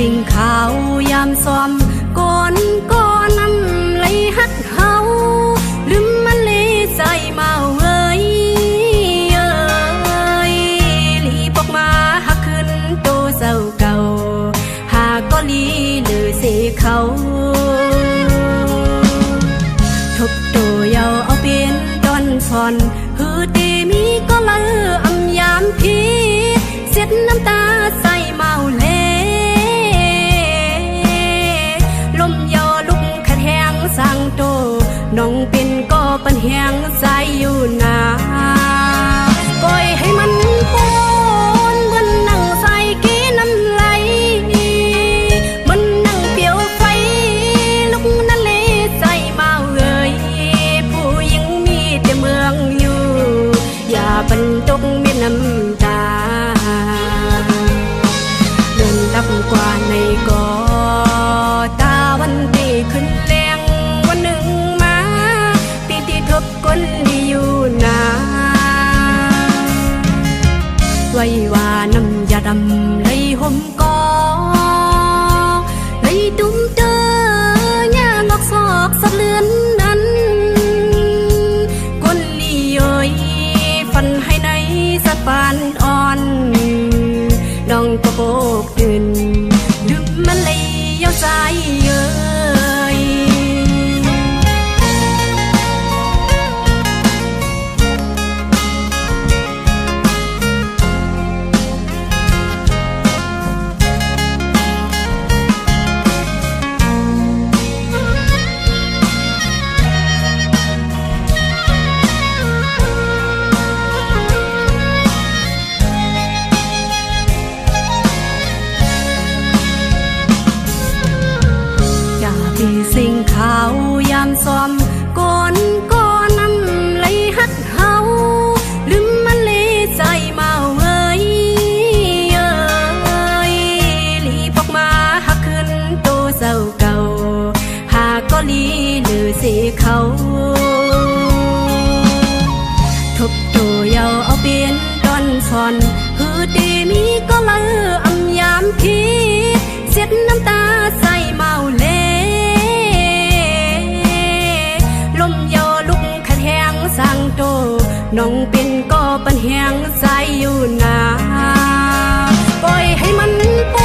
สิ่งขาวยามซ้อมก่อนก็นำไหลฮักเฮาลืมมันเลยใจมาเอ้ยลีปอกมาหักขึ้นโตเศร้าเก่าหากก็ลีหรือเสเขาทบตัวเยาเอาเป็นตอนสอนฮือตีมีก็ละอำยามพีเสียดน้ำตาใส่เมาเล่ลมยอลุกขัดแหงสั่งโตน้องเป็นก็ปัญแหงใจอยู่นาปล่อยให้มันปนเหมือนนั่งใส่กีน้ำไหลมันนั่งเปียวไฟลุกนั่นเลยใจเมาเอ่ยผู้หญิงมีแต่เมืองอยู่อย่าบรรจงมีน้ำตาเดินดับกว่าในกอตาวันตีขึ้นแรงวันหนึ่งมาตีทบก้นที่อยู่นาไว้ว่าน้ำยาดำเลยห่มกอเลยตุ้มเตอย่างอกซอกสะเลือนนั้นก้นลีเอ้ยฟันให้ในสะปานอ่อนน้องก็โบกตื่นดึมมันเลยเย้าใจเอ้ยที่สิ่งขาวยามซ้อมก่อนก็นำไหลฮักเฮาลืมมันเลยใจเมาเอ้ยลีปอกมาหักขึ้นโตเศร้าเก่าหากก็ลีหรือเสียเขาทบตัวเยาเอาเป็นตอนสอนฮือตีมีก็ละอำยามพีเสียดน้ำตาใส่เมาเล่ลมยอลุกขัดแหงสั่งโตน้องเป็นก็ปัญแหงใจอยู่นาปล่อยให้มันป